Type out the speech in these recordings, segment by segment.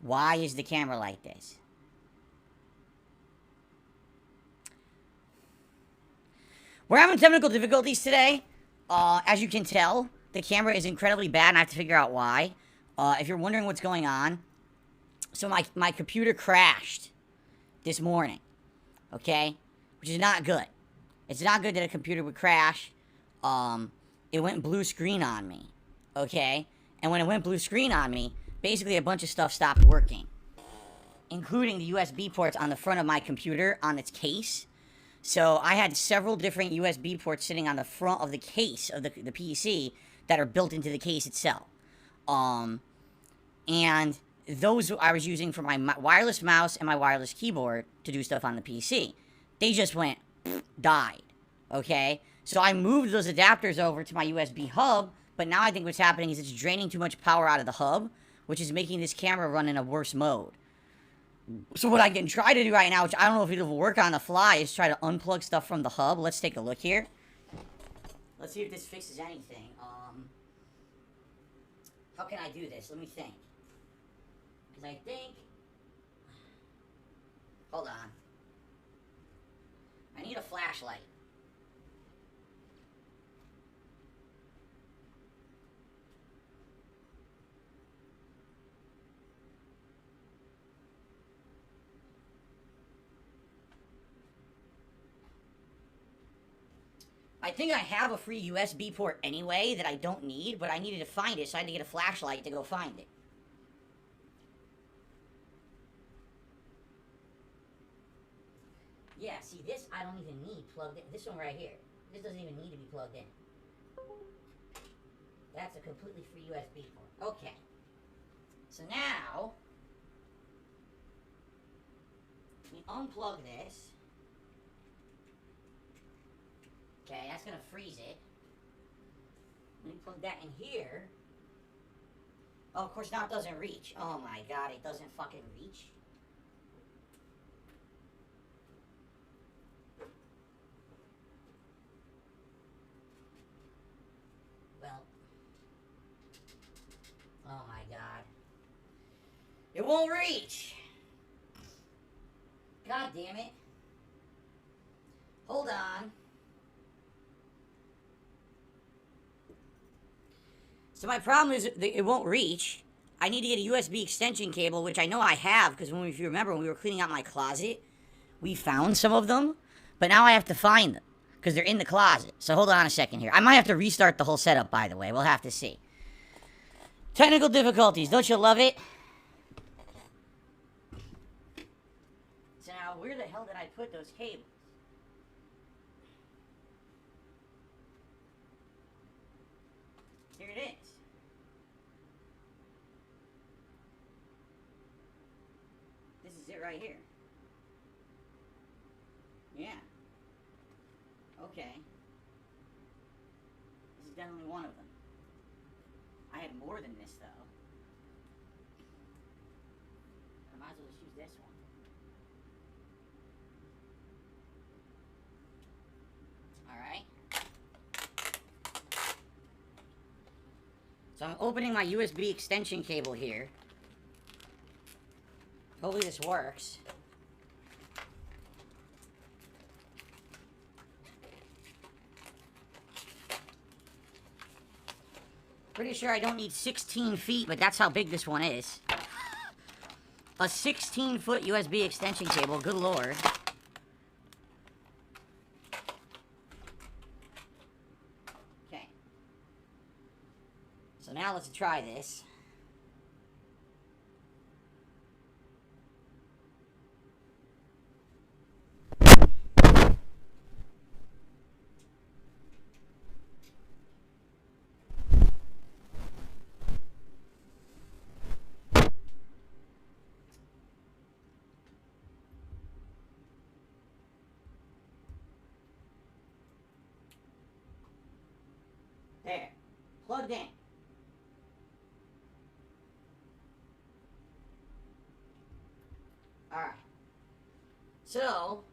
Why is the camera like this? We're having technical difficulties today. As you can tell, the camera is incredibly bad, and I have to figure out why. If you're wondering what's going on, so my computer crashed this morning, okay? Which is not good. It's not good that a computer would crash. It went blue screen on me, okay? And when it went blue screen on me, basically a bunch of stuff stopped working, including the USB ports on the front of my computer on its case. So I had several different USB ports sitting on the front of the case of the PC that are built into the case itself. And those I was using for my wireless mouse and my wireless keyboard to do stuff on the PC. They just went, died, okay? So I moved those adapters over to my USB hub, but now I think what's happening is it's draining too much power out of the hub, which is making this camera run in a worse mode. So what I can try to do right now, which I don't know if it'll work on the fly, is try to unplug stuff from the hub. Let's take a look here. Let's see if this fixes anything. How can I do this? Let me think. Because I think... Hold on. I need a flashlight. I think I have a free USB port anyway that I don't need, but I needed to find it, so I had to get a flashlight to go find it. Yeah, see, this I don't even need plugged in. This one right here. This doesn't even need to be plugged in. That's a completely free USB port. Okay. So now, we unplug this. Okay, that's gonna freeze it. Let me plug that in here. Oh, of course now it doesn't reach. Oh my god, it doesn't fucking reach. Well. Oh my god. It won't reach. God damn it. Hold on. So my problem is it won't reach. I need to get a USB extension cable, which I know I have, because if you remember, when we were cleaning out my closet, we found some of them, but now I have to find them, because they're in the closet. So hold on a second here. I might have to restart the whole setup, by the way. We'll have to see. Technical difficulties. Don't you love it? So now, where the hell did I put those cables? Here it is. This is it right here. Yeah. Okay. This is definitely one of them. I had more than this, though. I might as well just use this one. Alright. So I'm opening my USB extension cable here. Hopefully this works. Pretty sure I don't need 16 feet, but that's how big this one is. A 16-foot USB extension cable, good lord. Okay. So now let's try this. There. Plugged in. Alright. So,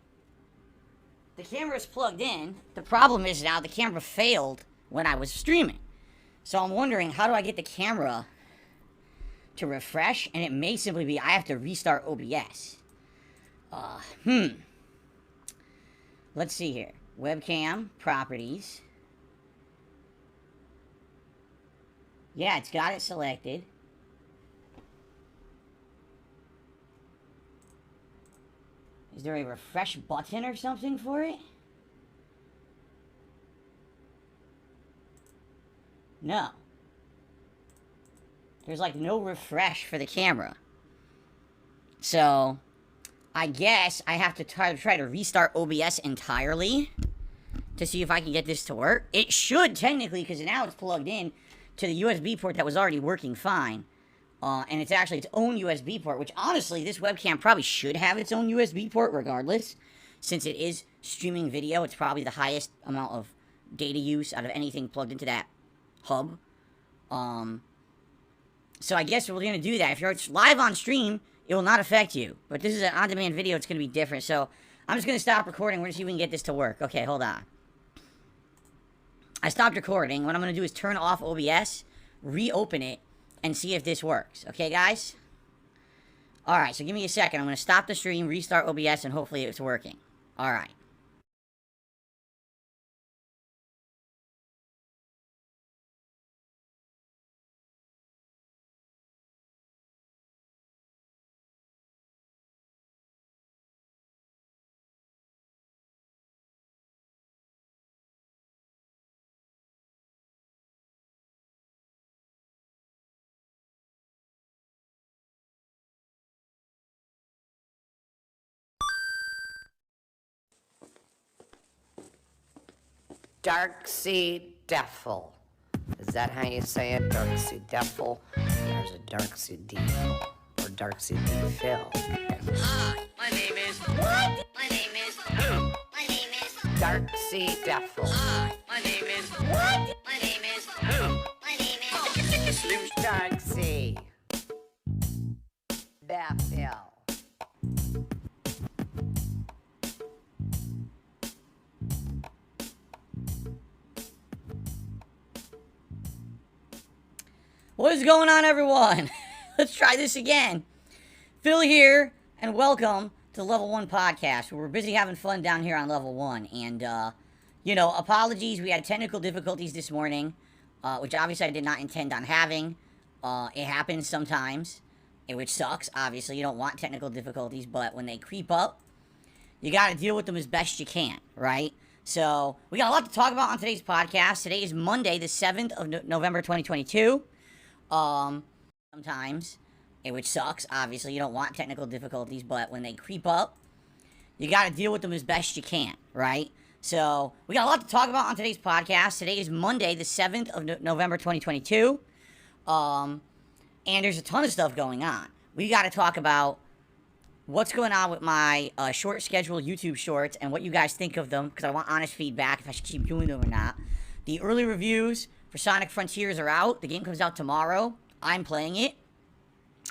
the camera's plugged in. The problem is now the camera failed when I was streaming. So I'm wondering, how do I get the camera to refresh, and it may simply be I have to restart OBS. Let's see here. Webcam, properties. Yeah, it's got it selected. Is there a refresh button or something for it? No. There's like no refresh for the camera. So, I guess I have to try to restart OBS entirely to see if I can get this to work. It should technically, because now it's plugged in to the USB port that was already working fine. And it's actually its own USB port, which honestly, this webcam probably should have its own USB port regardless. Since it is streaming video, it's probably the highest amount of data use out of anything plugged into that hub. So I guess we're going to do that. If you're live on stream, it will not affect you. But this is an on-demand video, it's going to be different. So I'm just going to stop recording. We're going to see if we can get this to work. Okay, hold on. I stopped recording. What I'm going to do is turn off OBS, reopen it, and see if this works. Okay, guys? Alright, so give me a second. I'm going to stop the stream, restart OBS, and hopefully it's working. Alright. Darksea Devil. Is that how you say it? Darksea Devil? There's a Darksea Devil. Or Darksea Devil. Hi, my name is... What? My name is... Who? My name is... Darksea Devil. Hi, my name is... What? My name is... Who? My name is... Slim Darksea Devil. What is going on, everyone? Let's try this again. Phil here, and welcome to the Level 1 podcast, where we're busy having fun down here on Level 1. And, you know, apologies, we had technical difficulties this morning, which obviously I did not intend on having. It happens sometimes, which sucks, obviously. You don't want technical difficulties, but when they creep up, you gotta deal with them as best you can, right? So, we got a lot to talk about on today's podcast. Today is Monday, the 7th of November, 2022. Sometimes, which sucks, obviously, you don't want technical difficulties, but when they creep up, you gotta deal with them as best you can, right? So, we got a lot to talk about on today's podcast. Today is Monday, the 7th of November, 2022, and there's a ton of stuff going on. We gotta talk about what's going on with my short schedule YouTube shorts and what you guys think of them, because I want honest feedback if I should keep doing them or not. The early reviews for Sonic Frontiers are out. The game comes out tomorrow. I'm playing it.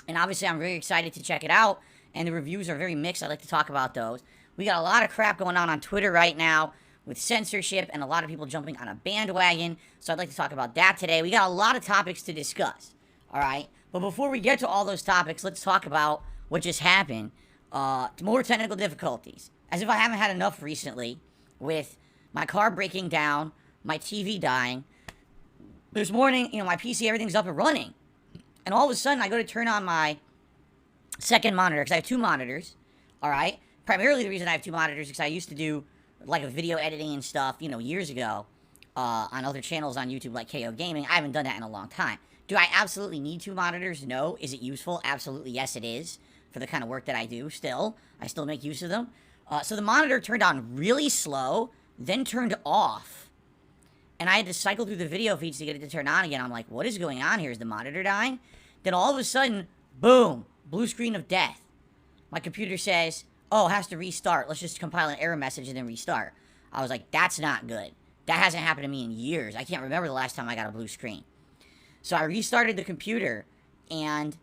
And obviously, I'm very excited to check it out. And the reviews are very mixed. I'd like to talk about those. We got a lot of crap going on Twitter right now with censorship and a lot of people jumping on a bandwagon. So I'd like to talk about that today. We got a lot of topics to discuss. Alright? But before we get to all those topics, let's talk about what just happened. More technical difficulties. As if I haven't had enough recently with my car breaking down, my TV dying. This morning, you know, my PC, everything's up and running. And all of a sudden, I go to turn on my second monitor, because I have two monitors, alright? Primarily the reason I have two monitors is because I used to do, like, a video editing and stuff, you know, years ago, on other channels on YouTube, like KO Gaming. I haven't done that in a long time. Do I absolutely need two monitors? No. Is it useful? Absolutely, yes, it is. For the kind of work that I do, still. I still make use of them. So the monitor turned on really slow, then turned off. And I had to cycle through the video feeds to get it to turn on again. I'm like, what is going on here? Is the monitor dying? Then all of a sudden, boom, blue screen of death. My computer says, oh, it has to restart. Let's just compile an error message and then restart. I was like, that's not good. That hasn't happened to me in years. I can't remember the last time I got a blue screen. So I restarted the computer and,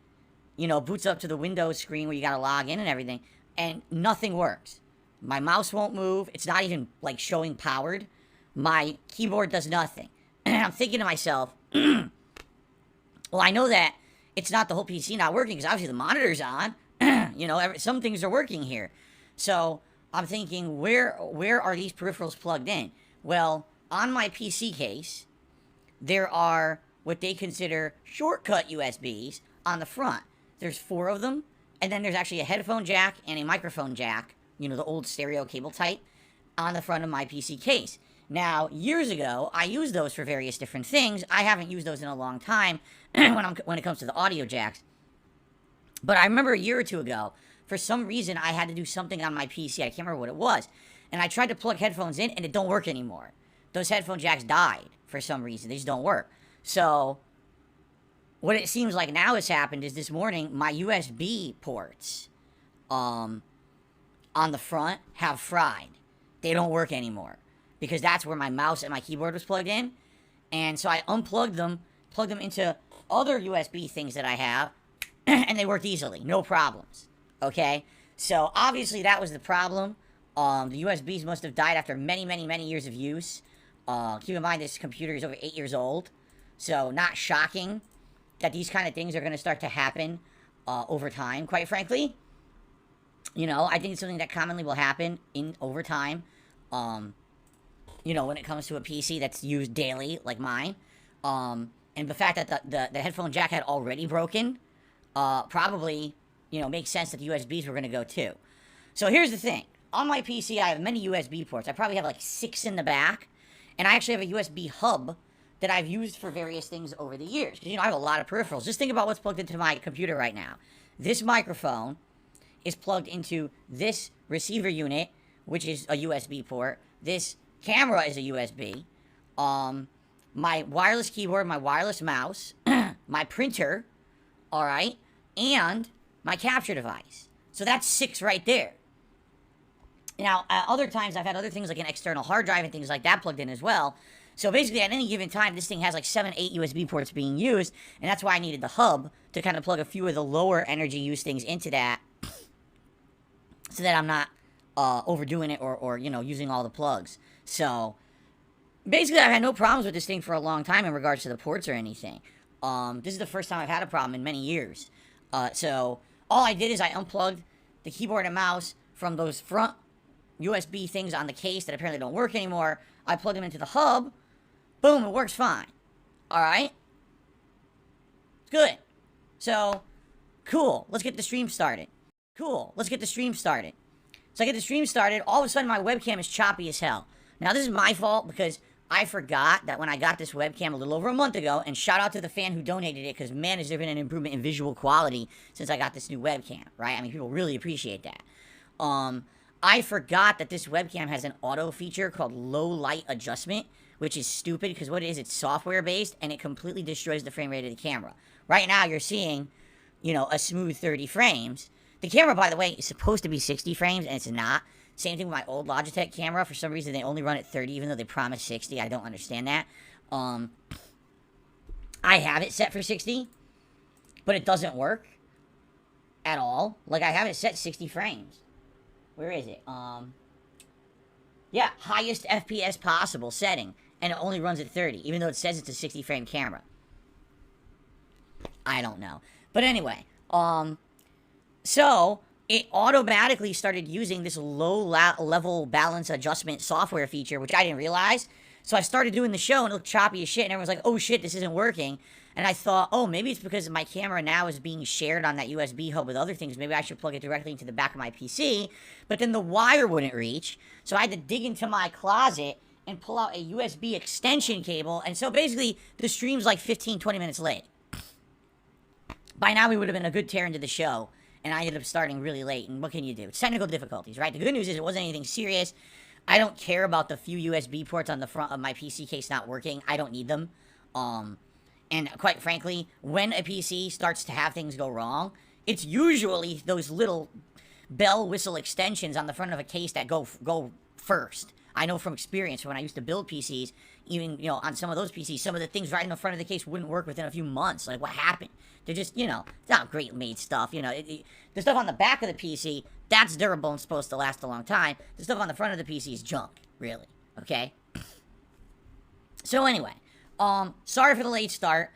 you know, boots up to the Windows screen where you gotta log in and everything, and nothing works. My mouse won't move. It's not even, like, showing powered. My keyboard does nothing. And I'm thinking to myself, well, I know that it's not the whole PC not working, because obviously the monitor's on. Some things are working here. So I'm thinking, where are these peripherals plugged in? Well, on my PC case, there are what they consider shortcut USBs on the front. There's 4 of them, and then there's actually a headphone jack and a microphone jack, the old stereo cable type, on the front of my PC case. Now, years ago, I used those for various different things. I haven't used those in a long time when it comes to the audio jacks. But I remember a year or two ago, for some reason, I had to do something on my PC. I can't remember what it was. And I tried to plug headphones in, and it don't work anymore. Those headphone jacks died for some reason. They just don't work. So, what it seems like now has happened is this morning, my USB ports on the front have fried. They don't work anymore, because that's where my mouse and my keyboard was plugged in. And so I unplugged them, plugged them into other USB things that I have, and they worked easily, no problems. Okay? So obviously that was the problem. The USBs must have died after many, many, many years of use. Keep in mind this computer is over 8 years old, so not shocking that these kind of things are going to start to happen over time, quite frankly. I think it's something that commonly will happen over time. When it comes to a PC that's used daily, like mine. And the fact that the headphone jack had already broken, probably, makes sense that the USBs were going to go too. So here's the thing. On my PC, I have many USB ports. I probably have like 6 in the back. And I actually have a USB hub that I've used for various things over the years. Because, I have a lot of peripherals. Just think about what's plugged into my computer right now. This microphone is plugged into this receiver unit, which is a USB port. This camera is a USB. My wireless keyboard, my wireless mouse, my printer, all right, and my capture device. So that's 6 right there. Now, other times I've had other things like an external hard drive and things like that plugged in as well. So basically, at any given time, this thing has like 7, 8 USB ports being used, and that's why I needed the hub to kind of plug a few of the lower energy use things into that, so that I'm not overdoing it or using all the plugs. So basically, I've had no problems with this thing for a long time in regards to the ports or anything. This is the first time I've had a problem in many years. So all I did is I unplugged the keyboard and mouse from those front USB things on the case that apparently don't work anymore. I plugged them into the hub. Boom, it works fine. Alright? Good. So, cool. Let's get the stream started. So I get the stream started. All of a sudden, my webcam is choppy as hell. Now, this is my fault because I forgot that when I got this webcam a little over a month ago, and shout out to the fan who donated it, because man, has there been an improvement in visual quality since I got this new webcam, right? I mean, people really appreciate that. I forgot that this webcam has an auto feature called low light adjustment, which is stupid because what it is, it's software based and it completely destroys the frame rate of the camera. Right now you're seeing, a smooth 30 frames. The camera, by the way, is supposed to be 60 frames and it's not. Same thing with my old Logitech camera. For some reason they only run at 30 even though they promise 60. I don't understand that. I have it set for 60, but it doesn't work at all. Like I have it set 60 frames. Where is it? Yeah, highest FPS possible setting. And it only runs at 30, even though it says it's a 60 frame camera. I don't know. But anyway, so it automatically started using this low level balance adjustment software feature, which I didn't realize. So I started doing the show and it looked choppy as shit, and everyone's like, oh shit, this isn't working. And I thought, oh, maybe it's because my camera now is being shared on that USB hub with other things. Maybe I should plug it directly into the back of my PC. But then the wire wouldn't reach. So I had to dig into my closet and pull out a USB extension cable. And so basically, the stream's like 15, 20 minutes late. By now, we would have been a good tear into the show. And I ended up starting really late. And what can you do? It's technical difficulties, right? The good news is it wasn't anything serious. I don't care about the few USB ports on the front of my PC case not working. I don't need them. And quite frankly, when a PC starts to have things go wrong, it's usually those little bell whistle extensions on the front of a case that go first. I know from experience when I used to build PCs, even, on some of those PCs, some of the things right in the front of the case wouldn't work within a few months. Like, what happened? They're just, it's not great made stuff. The stuff on the back of the PC, that's durable and supposed to last a long time. The stuff on the front of the PC is junk, really. Okay? So anyway, sorry for the late start.